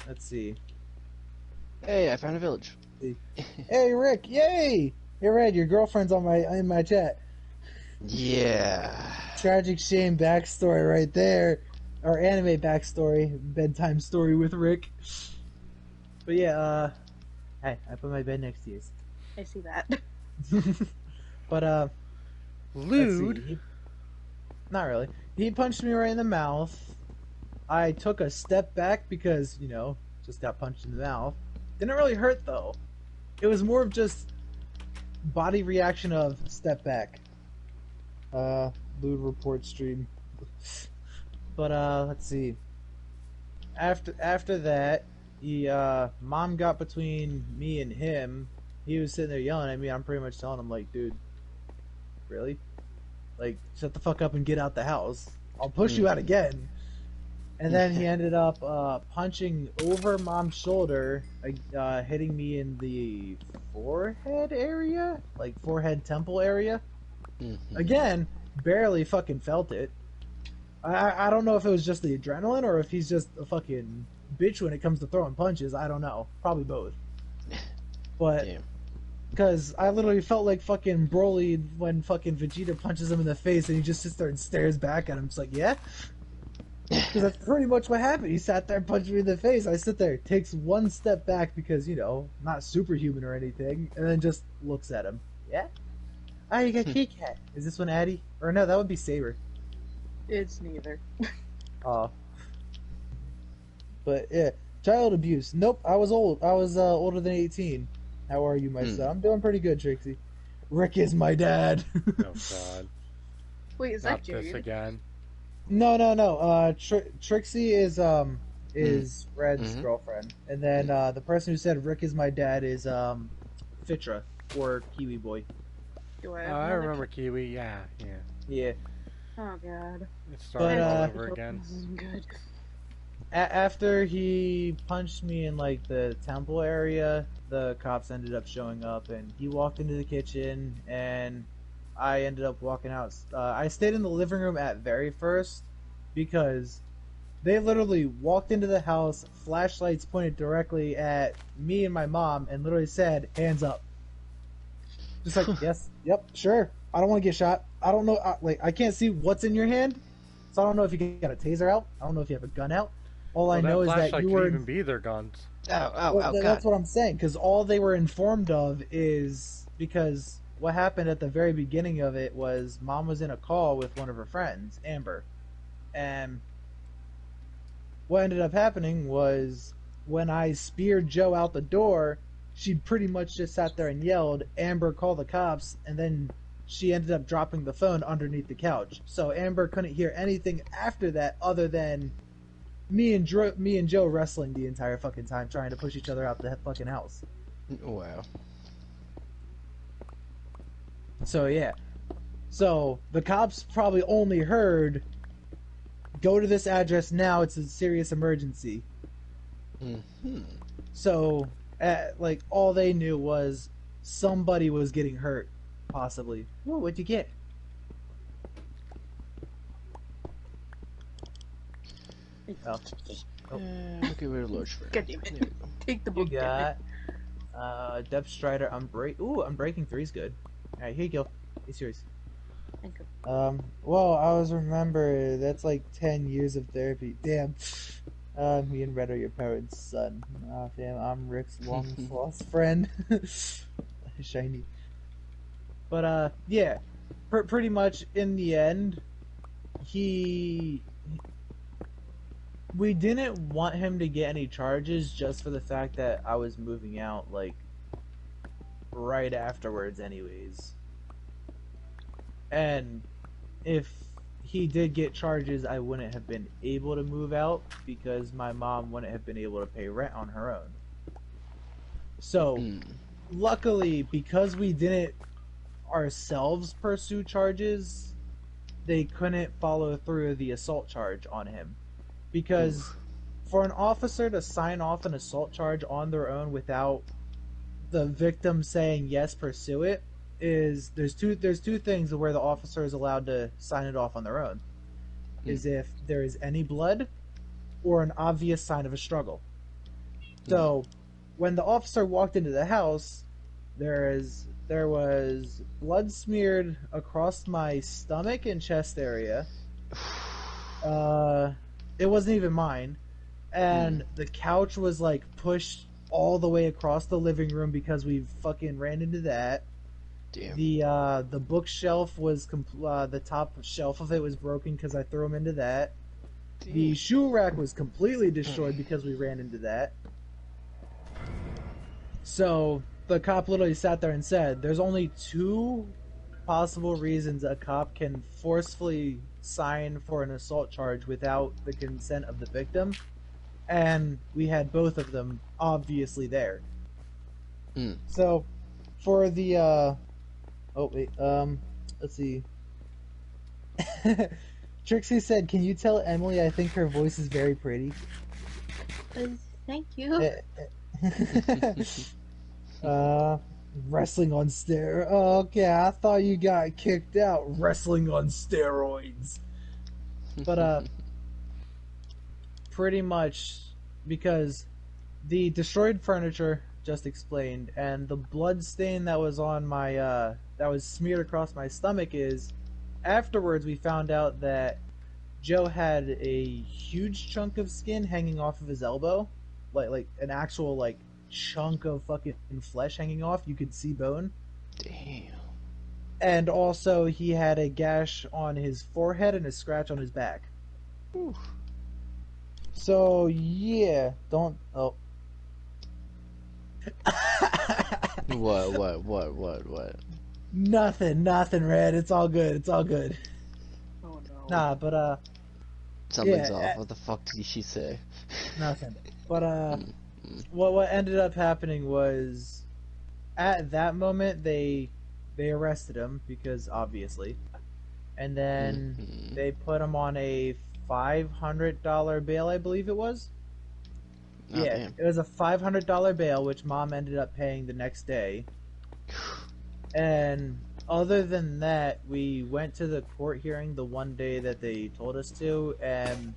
let's see. Hey, I found a village. Hey, Rick! Yay! Hey, Red, your girlfriend's on my in my chat. Yeah. Tragic shame backstory right there, or anime backstory, bedtime story with Rick. But yeah, hey, I put my bed next to you. I see that. But let's see. Lewd. Not really. He punched me right in the mouth. I took a step back because, just got punched in the mouth. Didn't really hurt though. It was more of just body reaction of step back. Lewd report stream. But let's see. After that, mom got between me and him. He was sitting there yelling at me. I'm pretty much telling him like, dude, really? Like, shut the fuck up and get out the house. I'll push you out again. And then he ended up punching over mom's shoulder, hitting me in the forehead area, like forehead temple area. Again, barely fucking felt it. I don't know if it was just the adrenaline or if he's just a fucking bitch when it comes to throwing punches. I don't know. Probably both. But because I literally felt like fucking Broly when fucking Vegeta punches him in the face and he just sits there and stares back at him. It's like, yeah? Because that's pretty much what happened. He sat there and punched me in the face. I sit there, takes one step back because, not superhuman or anything, and then just looks at him. Yeah? Ah, you got Kit Kat. Is this one Addy? Or no, that would be Saber. It's neither. Oh. But, yeah. Child abuse. Nope, I was old. I was older than 18. How are you, my son? I'm doing pretty good, Trixie. Rick is my dad. Oh God. Wait, is Not that Jade? this again. No. Trixie is Red's girlfriend, and then the person who said Rick is my dad is Fitra or Kiwi Boy. Do I? Oh, I remember Kiwi. Yeah. Yeah. Oh God. It started all But, over again. Good. After he punched me in like the temple area, the cops ended up showing up, and he walked into the kitchen, and I ended up walking out. I stayed in the living room at very first because they literally walked into the house, flashlights pointed directly at me and my mom, and literally said, "Hands up." Just like, yes, yep, sure. I don't want to get shot. I don't know, I can't see what's in your hand, so I don't know if you got a taser out. I don't know if you have a gun out. All I know is that you were. Could even be their guns. God. That's what I'm saying, because all they were informed of is because what happened at the very beginning of it was mom was in a call with one of her friends, Amber, and what ended up happening was when I speared Joe out the door, she pretty much just sat there and yelled, "Amber, call the cops," and then she ended up dropping the phone underneath the couch. So Amber couldn't hear anything after that other than me and Joe wrestling the entire fucking time, trying to push each other out the fucking house. Wow. So yeah. So the cops probably only heard, "Go to this address now, it's a serious emergency." So, like, all they knew was somebody was getting hurt, possibly. Whoa, what'd you get? Oh. Okay, we're large for God damn it. Take the book. You got Depth Strider. Unbreaking 3's good. Alright, here you go. It's yours. Thank you. Well, I always remember that's like 10 years of therapy. Damn. Me and Red are your parents' son. Damn, I'm Rick's long lost friend. Shiny. But, yeah. Pretty much in the end, we didn't want him to get any charges just for the fact that I was moving out, like, right afterwards anyways. And if he did get charges, I wouldn't have been able to move out because my mom wouldn't have been able to pay rent on her own. So, luckily, because we didn't ourselves pursue charges, they couldn't follow through the assault charge on him. Because for an officer to sign off an assault charge on their own without the victim saying yes, pursue it, is there's two things where the officer is allowed to sign it off on their own. Is if there is any blood or an obvious sign of a struggle. So, when the officer walked into the house, there was blood smeared across my stomach and chest area. It wasn't even mine, and the couch was like pushed all the way across the living room because we fucking ran into that. Damn. The bookshelf was the top shelf of it was broken because I threw him into that. The Damn. shoe rack was completely destroyed because we ran into that. So the cop literally sat there and said, "There's only two possible reasons a cop can forcefully sign for an assault charge without the consent of the victim," and we had both of them obviously there. Mm. So for the let's see. Trixie said, "Can you tell Emily I think her voice is very pretty?" Thank you. Wrestling on steroids. Oh, okay, I thought you got kicked out. Wrestling on steroids. But pretty much because the destroyed furniture just explained, and the blood stain that was on my that was smeared across my stomach is. Afterwards, we found out that Joe had a huge chunk of skin hanging off of his elbow, like an actual like chunk of fucking flesh hanging off. You could see bone. Damn. And also, he had a gash on his forehead and a scratch on his back. Oof. So yeah, don't. Oh. What? Nothing, Red. It's all good. It's all good. Oh no. Nah, but Something's Yeah, off. What the fuck did she say? nothing. But what ended up happening was, at that moment they arrested him because obviously, and then Mhm. they put him on a $500 bail, I believe it was. Oh, Yeah, damn. it was a $500 bail, which Mom ended up paying the next day. And other than that, we went to the court hearing the one day that they told us to, and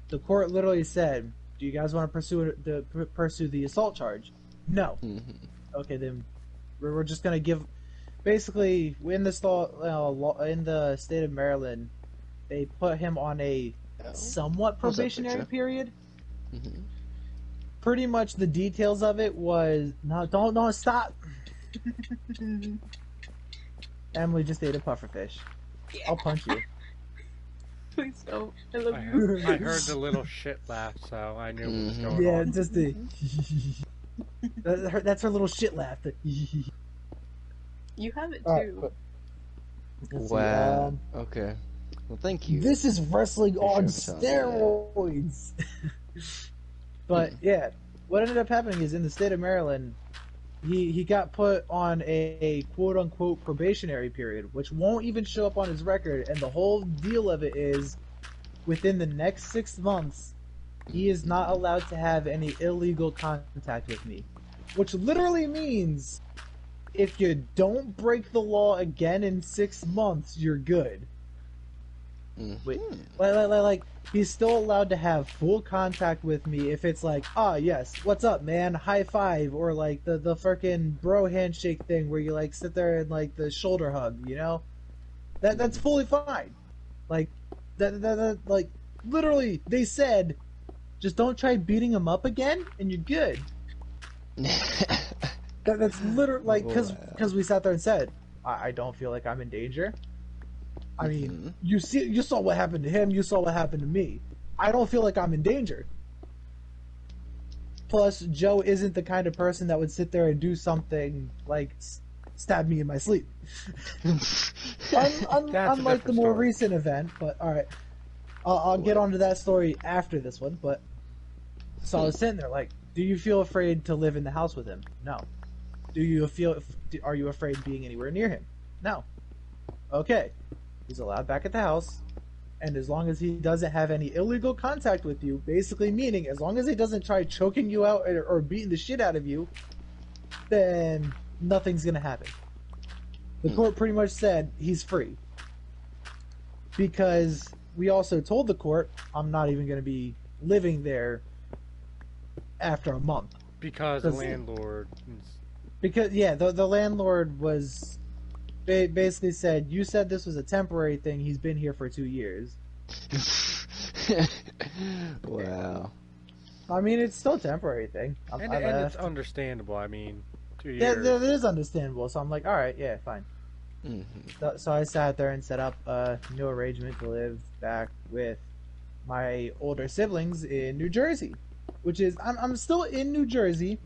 the court literally said, "Do you guys want to pursue the assault charge?" No. Mhm. Okay, then we're just gonna give. Basically, in the in the state of Maryland, they put him on a Oh. somewhat What's up, probationary picture? period. Mhm. Pretty much the details of it was no, don't stop. Emily just ate a pufferfish. I'll punch you. Please don't. I love I you. I heard the little shit laugh, so I knew what was Mhm. going Yeah, on. just the. That's her little shit laugh. You have it Alright, too. but- let's see, Wow. Okay. Well, thank you. This is wrestling Thanks on for telling me steroids. But yeah, what ended up happening is in the state of Maryland, he got put on a quote unquote probationary period, which won't even show up on his record. And the whole deal of it is, within the next 6 months, he is not allowed to have any illegal contact with me, which literally means if you don't break the law again in 6 months, you're good. Mhm. Wait, like he's still allowed to have full contact with me if it's like, ah, yes, what's up, man, high five, or like the freaking bro handshake thing where you like sit there and like the shoulder hug, you know, that's fully fine. Like that like literally they said, just don't try beating him up again, and you're good. That's literally like because we sat there and said, I don't feel like I'm in danger. I mean, you saw what happened to him. You saw what happened to me. I don't feel like I'm in danger. Plus, Joe isn't the kind of person that would sit there and do something like stab me in my sleep. That's a Unlike the different more story. recent event, but all right, I'll get onto that story after this one. But so I was sitting there like, do you feel afraid to live in the house with him? No. Are you afraid being anywhere near him? No. Okay. He's allowed back at the house, and as long as he doesn't have any illegal contact with you, basically meaning as long as he doesn't try choking you out or beating the shit out of you, then nothing's gonna happen. The court pretty much said he's free. Because we also told the court I'm not even gonna be living there after a month. Because the landlord. Because yeah, the landlord was basically said, you said this was a temporary thing. He's been here for 2 years. Wow. I mean, it's still a temporary thing. And it's understandable. I mean, 2 Yeah, years. it is understandable. So I'm like, all right, yeah, fine. Mm-hmm. So I sat there and set up a new arrangement to live back with my older siblings in New Jersey, which is I'm still in New Jersey,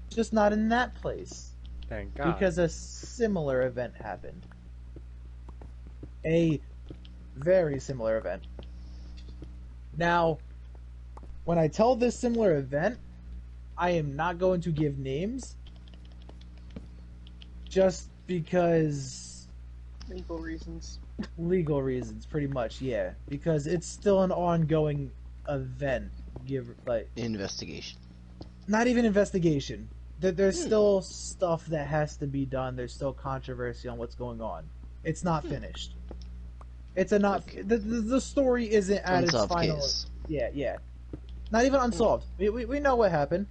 just not in that place Thank God. because a similar event happened. A very similar event. Now, when I tell this similar event, I am not going to give names, just because Legal reasons. legal reasons, pretty much, yeah. Because it's still an ongoing event. Investigation. Not even investigation. There's still stuff that has to be done. There's still controversy on what's going on. It's not finished. It's a not. Okay. The story isn't at Unsolved its final. case. Yeah. Not even unsolved. We know what happened.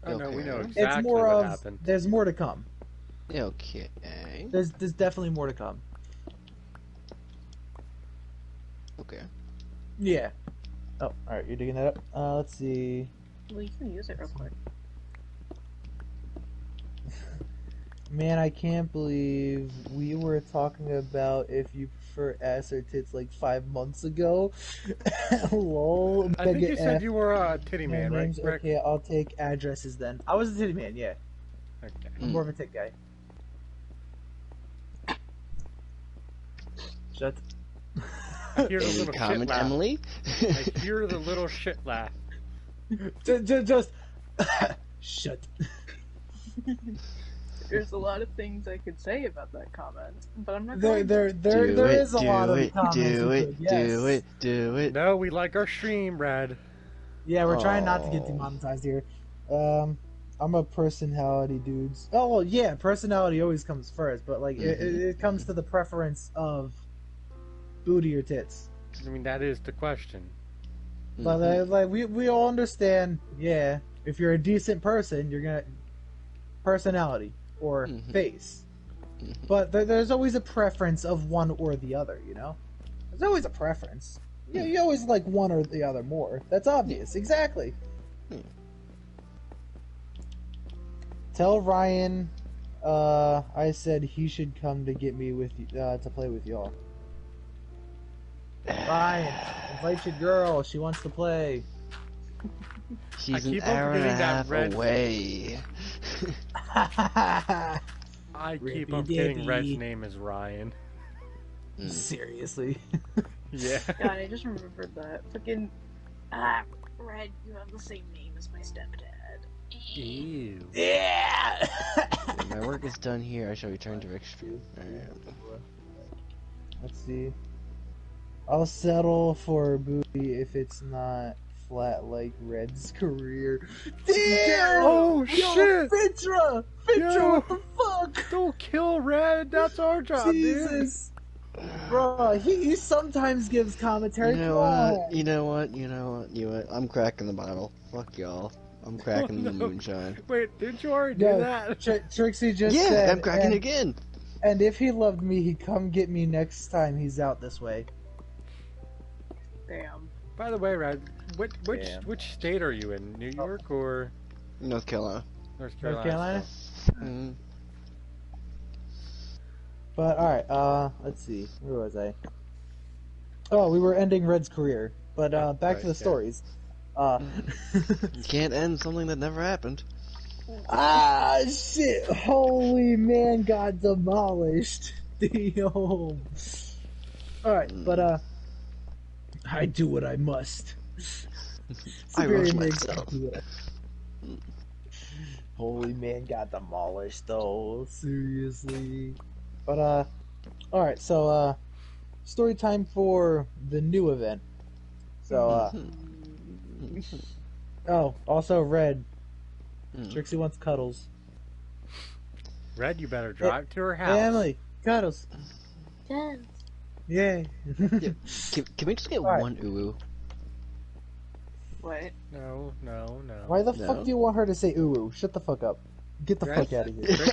Oh, no, we know Okay. exactly It's more what of happened. there's more to come. Okay. There's definitely more to come. Okay. Yeah. Oh, all right. You're digging that up. Let's see. Well, you can use it real quick. Man, I can't believe we were talking about if you prefer ass or tits like 5 months ago. Lol. I think you Mega said F. you were a titty My man, right, name's Rick? okay. I'll take addresses then. I was a titty man, yeah. Okay. I'm more of a tit guy. Shut. I hear the Any little shit comment, laugh. Emily? I hear the little shit laugh. Just shut. There's a lot of things I could say about that comment, but I'm not There going to. there is a lot of comments. you could, yes. do it. No, we like our stream, Red. Yeah, we're trying not to get Oh. demonetized here. I'm a personality dudes. Oh well, yeah, personality always comes first, but like it comes to the preference of booty or tits. I mean, that is the question. But like we all understand. Yeah, if you're a decent person, you're gonna personality or face. But there's always a preference of one or the other. You know, there's always a preference. You always like one or the other more. That's obvious. Exactly. Tell Ryan, I said he should come to get me with to play with y'all. Ryan, invite your girl. She wants to play. She's I an keep on hour and a forgetting that half Red- away. I keep Rippy on forgetting dippy. Red's name is Ryan. Seriously. Yeah. God, I just remembered that. Fucking. Red, you have the same name as my stepdad. Ew. Yeah. When my work is done here, I shall return to Rickstream. Let's see. I'll settle for a booty if it's not flat like Red's career. Damn! Oh, Yo, shit! Fitra! Fitra, Yo. what the fuck? Don't kill Red. That's our job, dude. Jesus. Bro, he sometimes gives commentary. You know Come on. what? You know what? I'm cracking the bottle. Fuck y'all. I'm cracking the no. moonshine. Wait, didn't you already do Yeah, that? Trixie just Yeah, said, I'm cracking and, again. and if he loved me, he'd come get me next time he's out this way. Damn. By the way, Red, Damn. which state are you in? New York or North Carolina. North North Carolina? Carolina? Mm. But alright, let's see. Where was I? Oh, we were ending Red's career. But back to the right, yeah. stories. You can't end something that never happened. Shit. Holy man got demolished. Damn. Alright, but I do what I must. I Superior roast man myself. can't do it. Holy man got demolished though. Seriously. But alright, so story time for the new event. So oh, also Red. Trixie wants cuddles. Red, you better drive to her house. Hey Emily, cuddles. Yes. Yay. Can we just get Alright. one uwu? What? No. Why the No. fuck do you want her to say ooh ooh? Shut the fuck up. Get the Red- fuck out of here. Red-